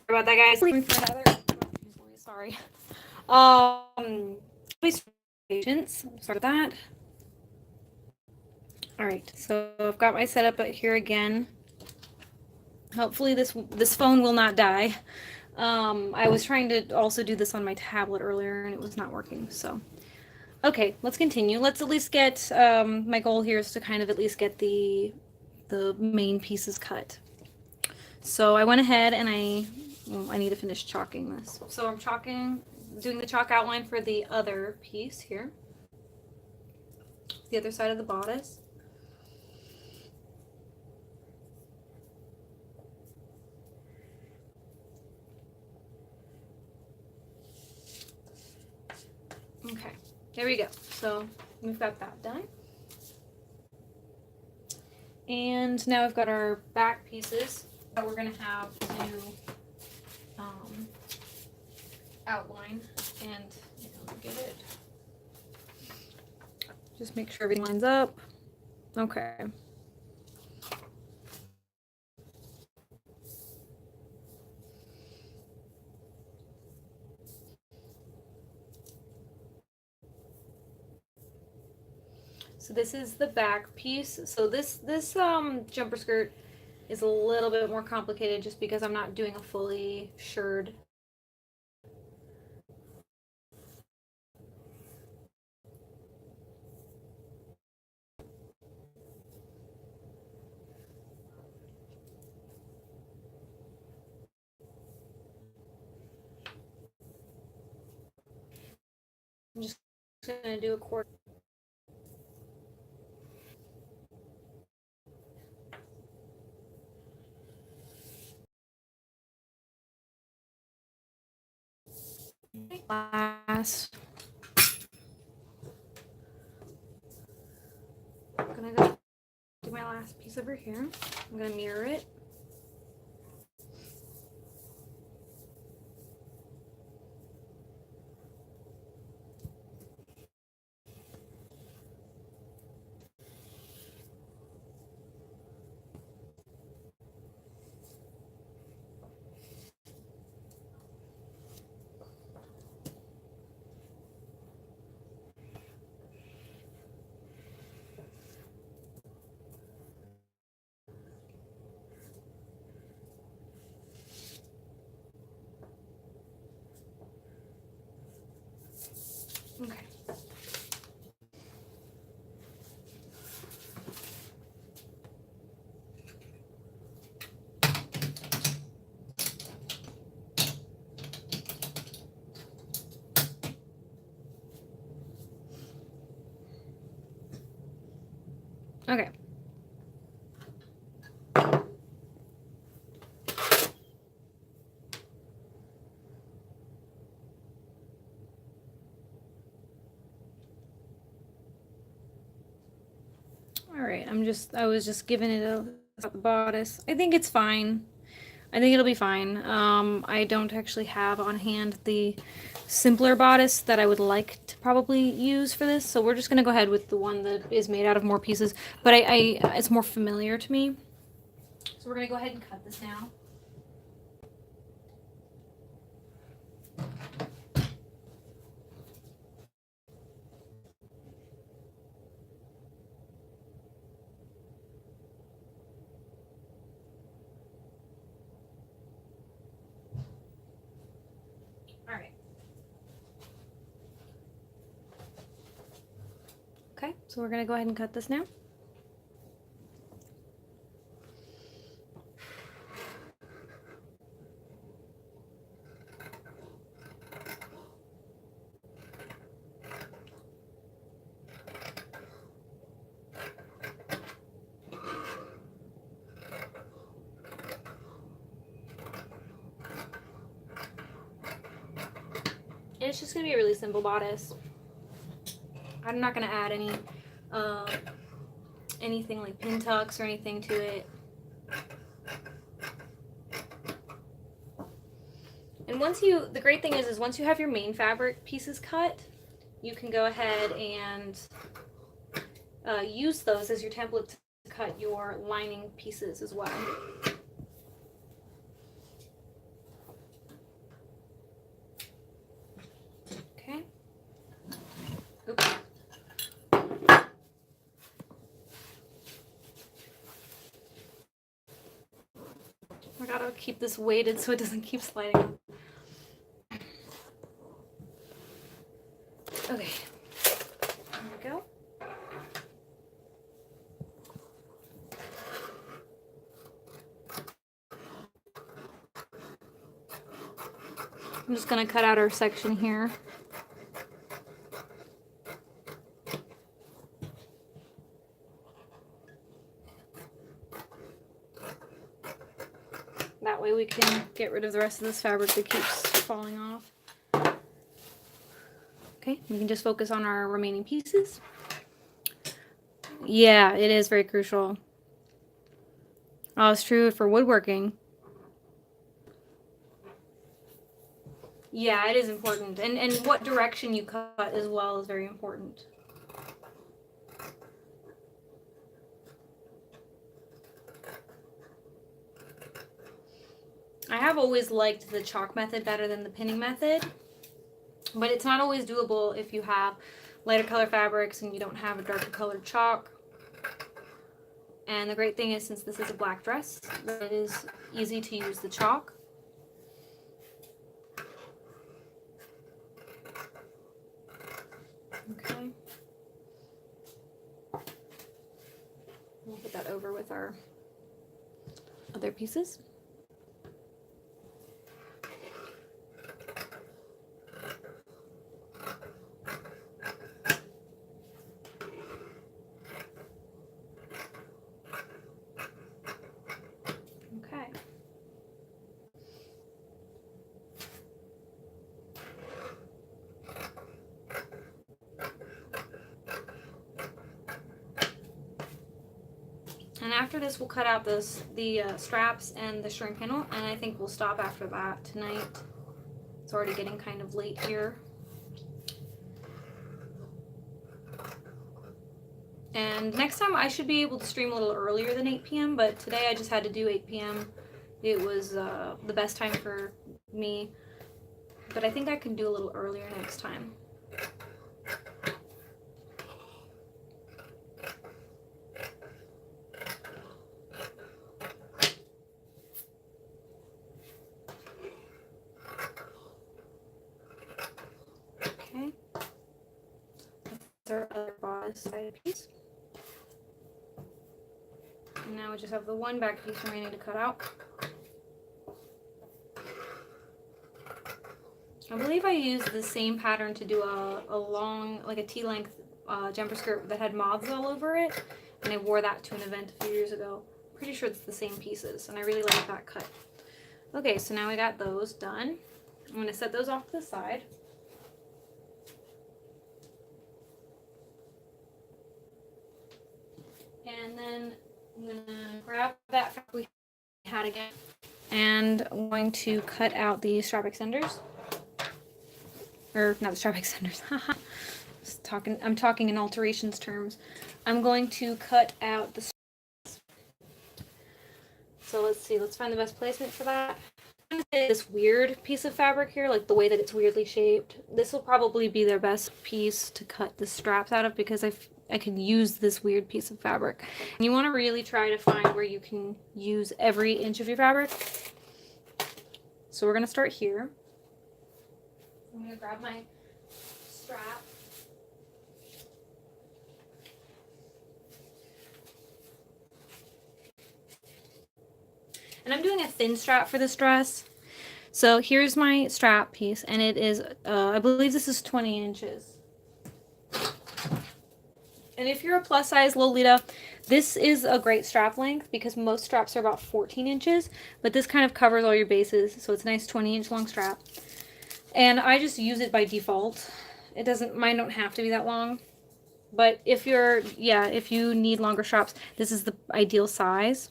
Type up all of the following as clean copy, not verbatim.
about that, guys. Sorry. Please patience. Start that. All right, so I've got my setup here again. Hopefully this phone will not die. I was trying to also do this on my tablet earlier and it was not working. So, okay, let's continue. Let's at least get my goal here is to kind of at least get the main pieces cut. So I went ahead and I need to finish chalking this. So I'm doing the chalk outline for the other piece here, the other side of the bodice. Okay, there we go. So we've got that done. And now we've got our back pieces that we're going to have to outline and get it. Just make sure everything lines up. Okay. So this is the back piece. So this jumper skirt is a little bit more complicated just because I'm not doing a fully shirred. I'm just gonna do a quarter. Last. I'm gonna go do my last piece over here. I'm gonna mirror it. Okay. Okay. All right, I was just giving it a bodice. I think it's fine. I think it'll be fine. I don't actually have on hand the simpler bodice that I would like to probably use for this, so we're just gonna go ahead with the one that is made out of more pieces, but it's more familiar to me. So we're gonna go ahead and cut this now. All right. Okay, so we're gonna go ahead and cut this now. And it's just gonna be a really simple bodice. I'm not gonna add anything like pin tucks or anything to it. And the great thing is once you have your main fabric pieces cut, you can go ahead and use those as your template to cut your lining pieces as well. I gotta keep this weighted so it doesn't keep sliding up. Okay, there we go. I'm just gonna cut out our section here. That way we can get rid of the rest of this fabric that keeps falling off. Okay, we can just focus on our remaining pieces. Yeah, it is very crucial. Oh, it's true for woodworking. Yeah, it is important. And what direction you cut as well is very important. I have always liked the chalk method better than the pinning method, but it's not always doable if you have lighter color fabrics and you don't have a darker colored chalk. And the great thing is, since this is a black dress, it is easy to use the chalk. Okay. We'll put that over with our other pieces. Okay. And after this, we'll cut out the straps and the string panel, and I think we'll stop after that tonight. It's already getting kind of late here. And next time I should be able to stream a little earlier than 8 p.m., but today I just had to do 8 p.m. It was the best time for me, but I think I can do a little earlier next time. Okay. That's our other bodice side piece. And now we just have the one back piece remaining to cut out. I believe I used the same pattern to do a long, like a T-length jumper skirt that had moths all over it, and I wore that to an event a few years ago. Pretty sure it's the same pieces, and I really like that cut. Okay, so now we got those done. I'm going to set those off to the side. And then I'm going to grab that fabric we had again, and I'm going to cut out the strap extenders. Or not the strap extenders. I'm talking in alterations terms. I'm going to cut out the straps. So let's see, let's find the best placement for that. I'm going to say this weird piece of fabric here, like the way that it's weirdly shaped. This will probably be their best piece to cut the straps out of, because I can use this weird piece of fabric. And you want to really try to find where you can use every inch of your fabric. So we're going to start here. I'm going to grab my strap. And I'm doing a thin strap for this dress. So here's my strap piece, and it is, I believe this is 20 inches. And if you're a plus size Lolita, this is a great strap length, because most straps are about 14 inches, but this kind of covers all your bases, so it's a nice 20-inch long strap. And I just use it by default. It doesn't, mine don't have to be that long. But if you're, yeah, if you need longer straps, this is the ideal size.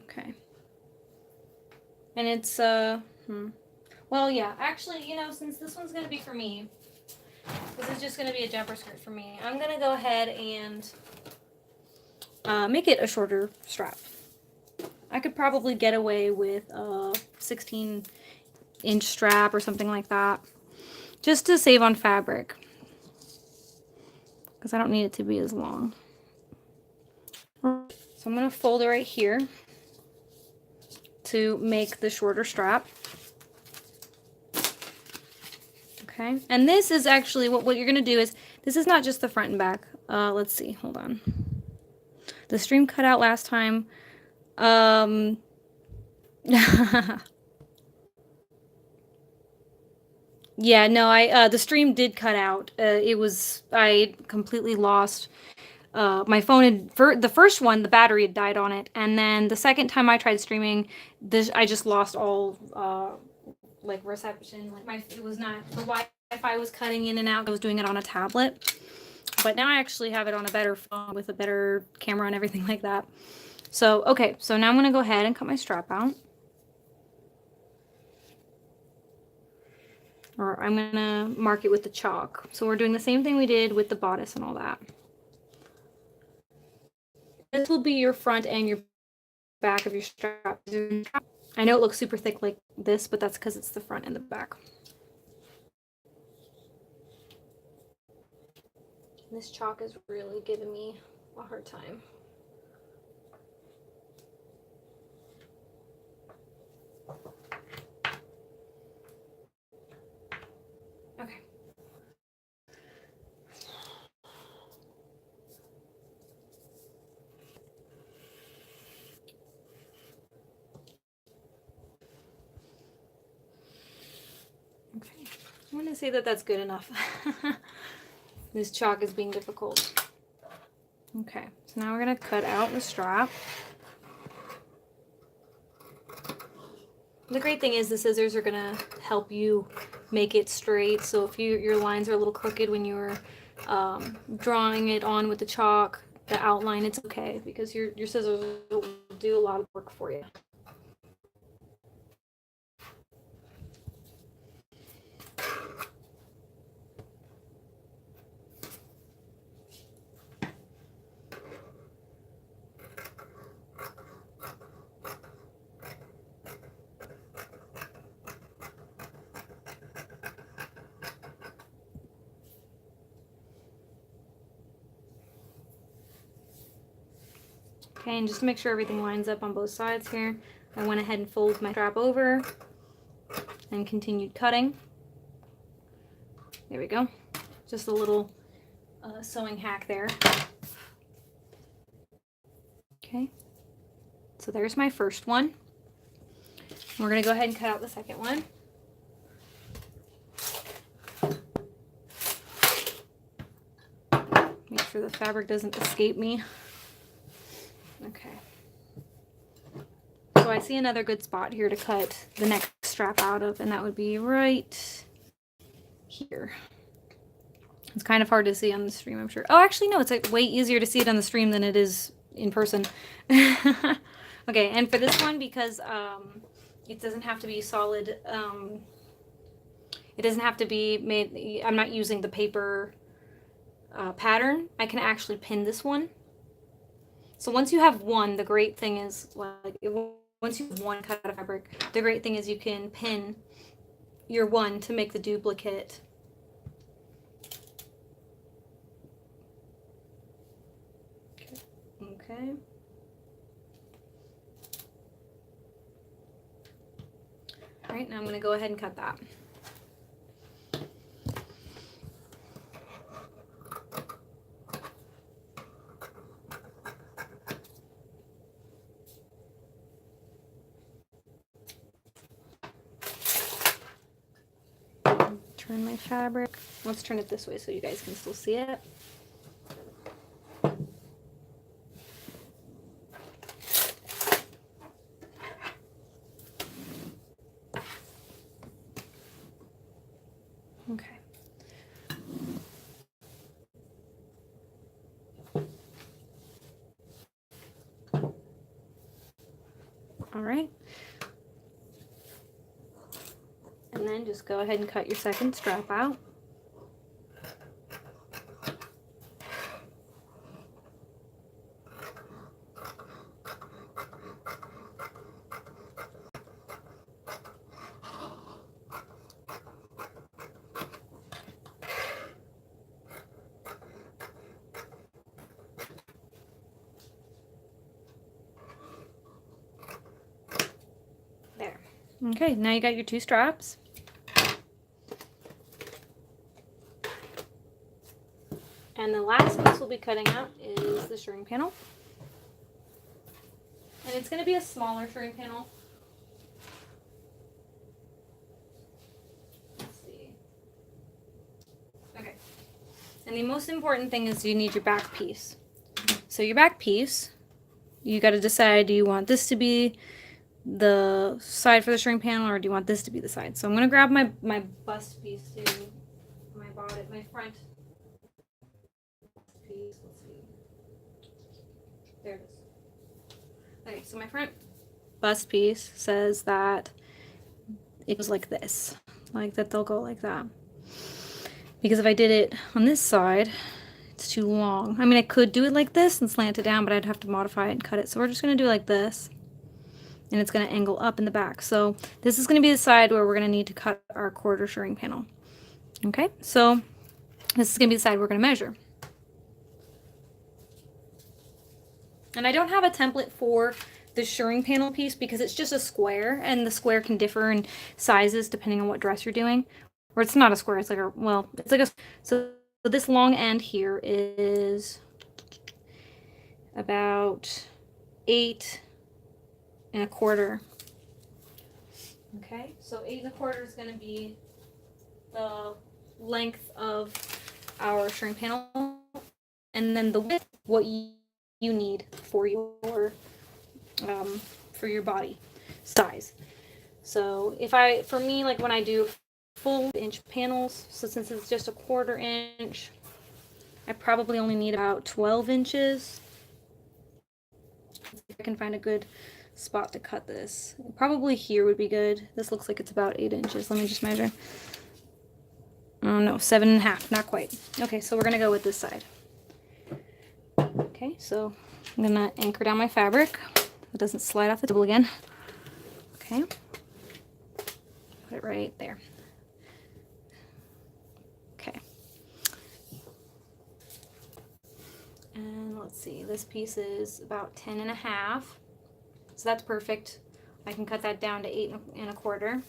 Okay. And it's, well, yeah, actually, you know, since this one's going to be for me, this is just going to be a jumper skirt for me, I'm going to go ahead and make it a shorter strap. I could probably get away with a 16-inch strap or something like that, just to save on fabric. because I don't need it to be as long. So I'm going to fold it right here to make the shorter strap. Okay, and this is actually what you're going to do is, this is not just the front and back. Let's see, hold on. The stream cut out last time. Yeah, no, the stream did cut out. I completely lost my phone had, for the first one, the battery had died on it, and then the second time I tried streaming, I just lost all like reception. Like it was not, the Wi-Fi was cutting in and out. I was doing it on a tablet, but now I actually have it on a better phone with a better camera and everything like that. So okay, so now I'm gonna go ahead and cut my strap out. Or I'm gonna mark it with the chalk. So we're doing the same thing we did with the bodice and all that. This will be your front and your back of your strap. I know it looks super thick like this, but that's because it's the front and the back. This chalk is really giving me a hard time. Okay. Okay. I'm going to say that that's good enough. This chalk is being difficult. Okay, so now we're going to cut out the strap. The great thing is the scissors are going to help you make it straight. So if your lines are a little crooked when you're drawing it on with the chalk, the outline, it's okay because your scissors will do a lot of work for you. Okay, and just to make sure everything lines up on both sides here, I went ahead and folded my strap over and continued cutting. There we go. Just a little sewing hack there. Okay, so there's my first one. We're going to go ahead and cut out the second one. Make sure the fabric doesn't escape me. Okay. So I see another good spot here to cut the next strap out of, and that would be right here. It's kind of hard to see on the stream, I'm sure. Oh, actually, no, it's like way easier to see it on the stream than it is in person. Okay, and for this one, because it doesn't have to be solid, it doesn't have to be made, I'm not using the paper pattern, I can actually pin this one. So once you have one, the great thing is, like, once you have one cut out of fabric, the great thing is you can pin your one to make the duplicate. Okay. All right, now I'm going to go ahead and cut that. Turn my fabric. Let's turn it this way so you guys can still see it. Okay. All right. And then just go ahead and cut your second strap out. Okay, now you got your 2 straps. And the last piece we'll be cutting out is the shirring panel. And it's going to be a smaller shirring panel. Let's see. Okay. And the most important thing is you need your back piece. So your back piece, you got to decide, do you want this to be the side for the shirring panel, or do you want this to be the side? So I'm going to grab my bust piece too, my front piece. Let's see. There it is. Okay, so my front bust piece says that it goes like this, like that they'll go like that. Because if I did it on this side, it's too long. I mean, I could do it like this and slant it down, but I'd have to modify it and cut it. So we're just going to do it like this. And it's going to angle up in the back. So this is going to be the side where we're going to need to cut our quarter shirring panel. Okay, so this is going to be the side we're going to measure. And I don't have a template for the shirring panel piece because it's just a square, and the square can differ in sizes depending on what dress you're doing. Or it's not a square, it's like a, well, it's like a, so this long end here is about 8 1/4. Okay, so 8 1/4 is going to be the length of our shirring panel, and then the width, what you need for your body size. So for me, like when I do full inch panels, so since it's just a 1/4 inch, I probably only need about 12 inches. Let's see if I can find a good spot to cut this. Probably here would be good. This looks like it's about 8 inches. Let me just measure. Oh no, 7 1/2, not quite. Okay, so we're gonna go with this side. Okay, so I'm gonna anchor down my fabric. It doesn't slide off the table again. Okay, put it right there. Okay. And let's see, this piece is about 10 1/2. So that's perfect. I can cut that down to 8 1/4.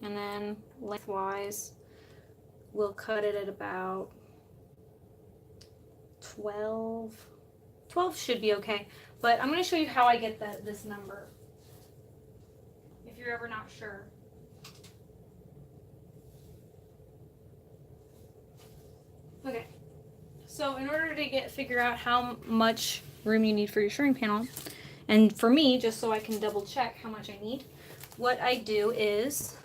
And then lengthwise, we'll cut it at about 12. 12 should be okay. But I'm going to show you how I get this number, if you're ever not sure. Okay, so in order to figure out how much room you need for your shirring panel, and for me, just so I can double check how much I need, what I do is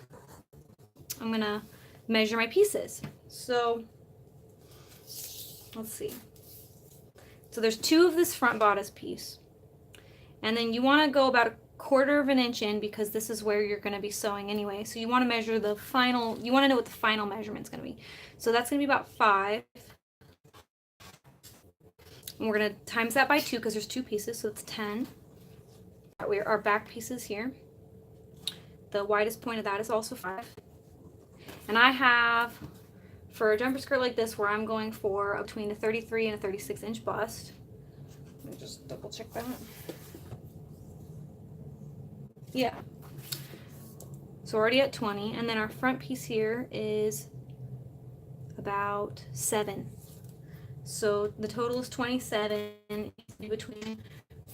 I'm going to measure my pieces. So let's see. So there's 2 of this front bodice piece. And then you want to go about 1/4 inch in, because this is where you're going to be sewing anyway. So you want to measure the final, you want to know what the final measurement's going to be. So that's going to be about 5. And we're going to times that by 2 because there's 2 pieces, so it's 10. Our back piece is here. The widest point of that is also 5. And I have, for a jumper skirt like this, where I'm going for between a 33 and a 36 inch bust. Let me just double check that. Yeah. So we're already at 20, and then our front piece here is about 7. So the total is 27, between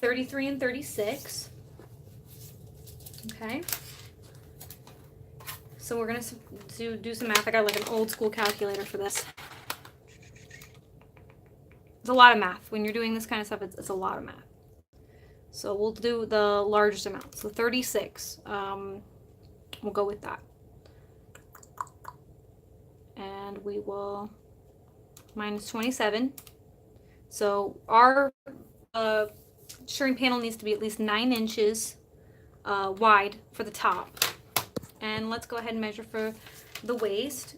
33 and 36. Okay. So we're going to do some math. I got like an old school calculator for this. It's a lot of math. When you're doing this kind of stuff, it's a lot of math. So we'll do the largest amount. So 36. We'll go with that. And we will minus 27. So our shirring panel needs to be at least 9 inches wide for the top. And let's go ahead and measure for the waist.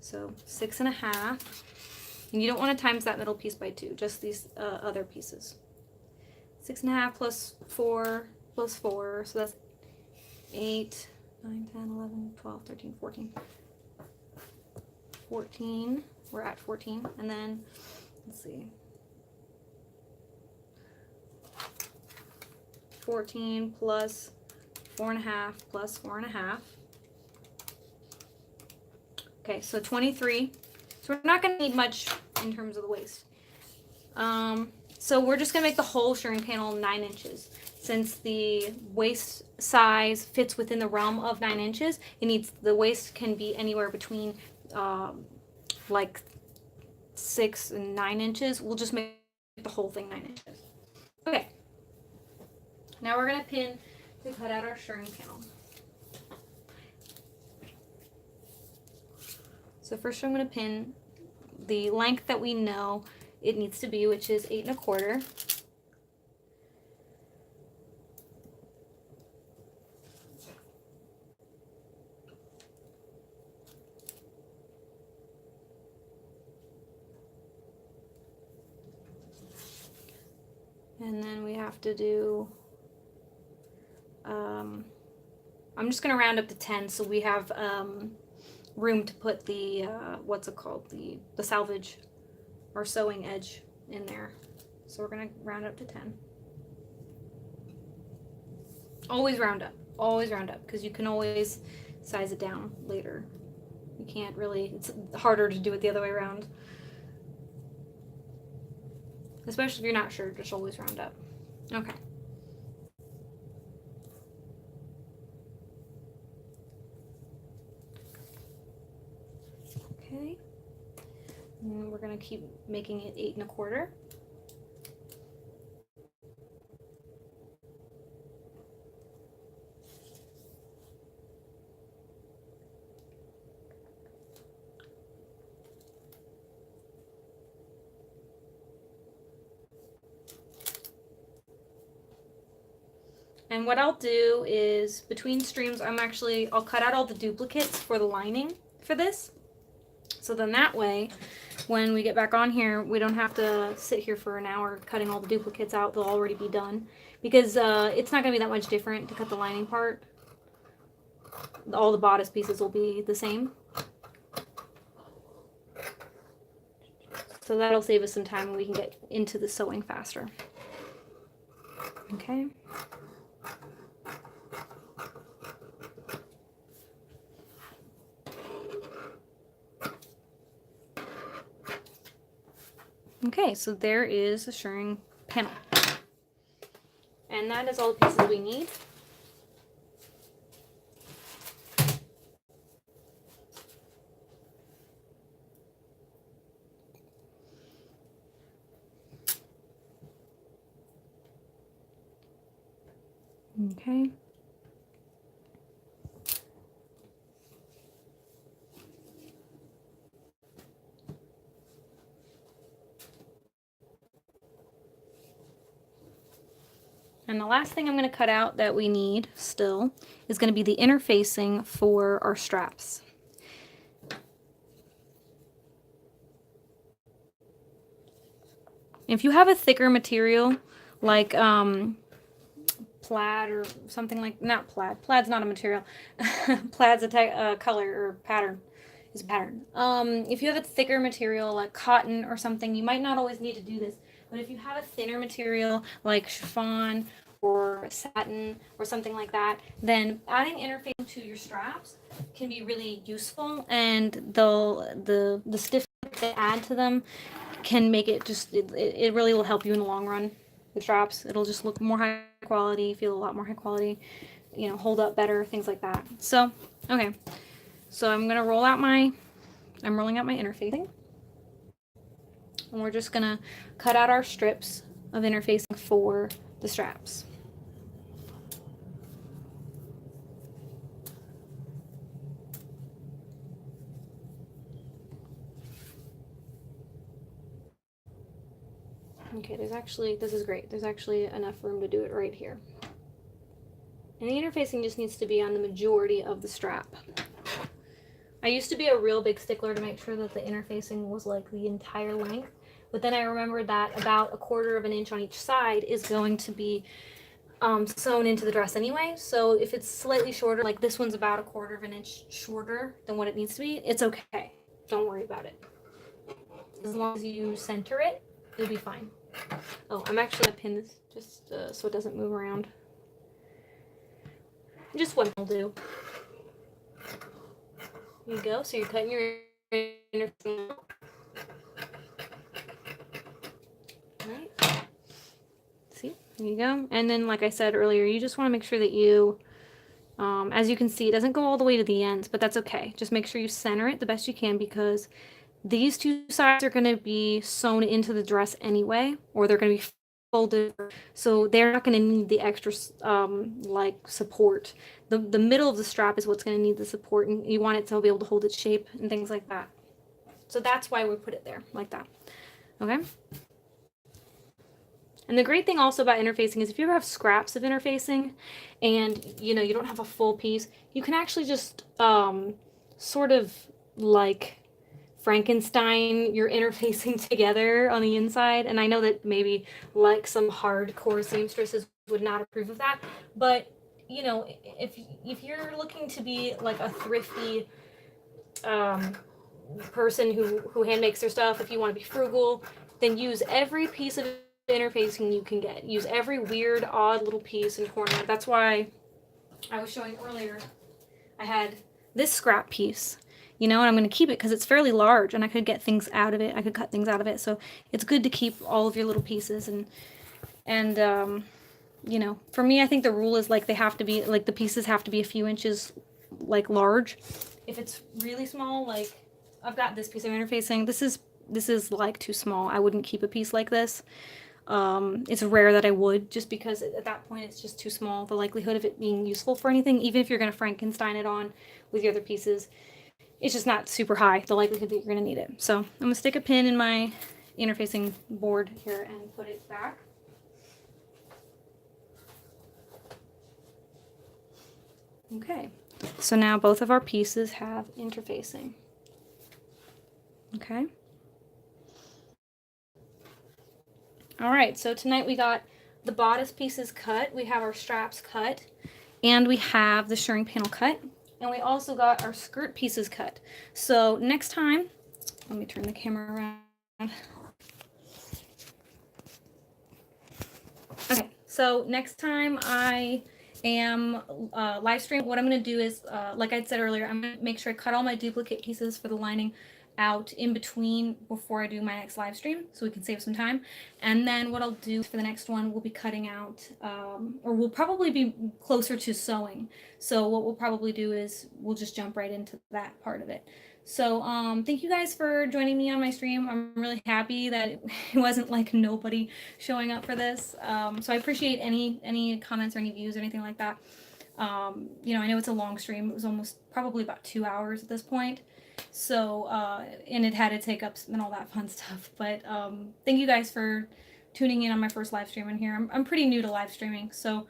So 6 1/2. And you don't want to times that middle piece by 2, just these other pieces. 6 1/2 plus 4 plus 4, so that's 8, 9, 10, 11, 12, 13, 14. 14, we're at 14, and then, let's see, 14 plus 4.5 plus 4.5. Okay, so 23. So we're not going to need much in terms of the waist. So we're just going to make the whole shirring panel 9 inches. Since the waist size fits within the realm of 9 inches, the waist can be anywhere between like 6 and 9 inches. We'll just make the whole thing 9 inches. Okay. Now we're going to pin to cut out our shirring panel. So first I'm going to pin the length that we know it needs to be, which is 8 1/4. And then we have to do, I'm just going to round up to 10 so we have room to put the, what's it called, the selvage or sewing edge in there. So we're going to round up to 10. Always round up, because you can always size it down later. You can't really, it's harder to do it the other way around. Especially if you're not sure, just always round up. Okay. Okay. And we're going to keep making it 8 1/4. And what I'll do is between streams, I'll cut out all the duplicates for the lining for this. So then that way, when we get back on here, we don't have to sit here for an hour cutting all the duplicates out. They'll already be done. Because it's not going to be that much different to cut the lining part. All the bodice pieces will be the same. So that'll save us some time and we can get into the sewing faster. Okay. Okay, so there is the shirring panel. And that is all the pieces we need. Okay. And the last thing I'm going to cut out that we need still is going to be the interfacing for our straps. If you have a thicker material like plaid or something like, not plaid, plaid's not a material, plaid's a color or pattern, is a pattern. If you have a thicker material like cotton or something, you might not always need to do this, but if you have a thinner material like chiffon or satin or something like that, then adding interfacing to your straps can be really useful, and the stiffness they add to them can make it just, it really will help you in the long run with straps. It'll just look more high quality, feel a lot more high quality, you know, hold up better, things like that. So, okay. So I'm going to rolling out my interfacing. And we're just going to cut out our strips of interfacing for the straps. Okay, this is great. There's actually enough room to do it right here. And the interfacing just needs to be on the majority of the strap. I used to be a real big stickler to make sure that the interfacing was like the entire length, but then I remembered that about 1/4 of an inch on each side is going to be sewn into the dress anyway. So if it's slightly shorter, like this one's about 1/4 of an inch shorter than what it needs to be, it's okay. Don't worry about it. As long as you center it, you'll be fine. Oh, I'm actually going to pin this just so it doesn't move around. Just one will do. There you go. So you're cutting your interfacing out. Right. See, there you go. And then, like I said earlier, you just want to make sure that you, as you can see, it doesn't go all the way to the ends, but that's okay. Just make sure you center it the best you can, because these two sides are going to be sewn into the dress anyway, or they're going to be folded, so they're not going to need the extra like support. The middle of the strap is what's going to need the support, and you want it to be able to hold its shape and things like that. So that's why we put it there like that. Okay. And the great thing also about interfacing is if you ever have scraps of interfacing and you don't have a full piece, you can actually just sort of like Frankenstein your interfacing together on the inside. And I know that maybe like some hardcore seamstresses would not approve of that, but if you're looking to be like a thrifty person who hand makes their stuff, if you want to be frugal, then use every piece of interfacing you can get. Use every weird, odd little piece and corner. That's why I was showing earlier, I had this scrap piece, and I'm going to keep it because it's fairly large and I could get things out of it. I could cut things out of it. So it's good to keep all of your little pieces. And for me, I think the rule is like they have to be, like the pieces have to be a few inches like large. If it's really small, like I've got this piece of interfacing, this is like too small. I wouldn't keep a piece like this. It's rare that I would, just because at that point it's just too small. The likelihood of it being useful for anything, even if you're going to Frankenstein it on with your other pieces, it's just not super high, the likelihood that you're going to need it. So I'm going to stick a pin in my interfacing board here and put it back. Okay, so now both of our pieces have interfacing. Okay. All right, so tonight we got the bodice pieces cut, we have our straps cut, and we have the shirring panel cut, and we also got our skirt pieces cut. So next time, let me turn the camera around. Okay, so next time I am live stream, what I'm going to do is, like I said earlier, I'm going to make sure I cut all my duplicate pieces for the lining out in between before I do my next live stream, so we can save some time. And then what I'll do for the next one, we'll be cutting out, or we'll probably be closer to sewing. So what we'll probably do is we'll just jump right into that part of it. So thank you guys for joining me on my stream. I'm really happy that it wasn't like nobody showing up for this. So I appreciate any comments or any views or anything like that. I know it's a long stream. It was almost probably about 2 hours at this point. So, and it had its hiccups and all that fun stuff. But thank you guys for tuning in on my first live stream in here. I'm pretty new to live streaming, so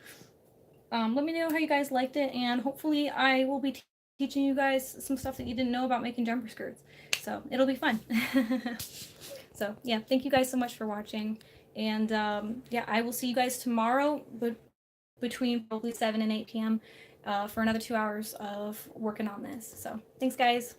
let me know how you guys liked it, and hopefully I will be teaching you guys some stuff that you didn't know about making jumper skirts. So it'll be fun. So yeah, thank you guys so much for watching, and yeah, I will see you guys tomorrow, but between probably 7 and 8 p.m. For another 2 hours of working on this. So thanks, guys.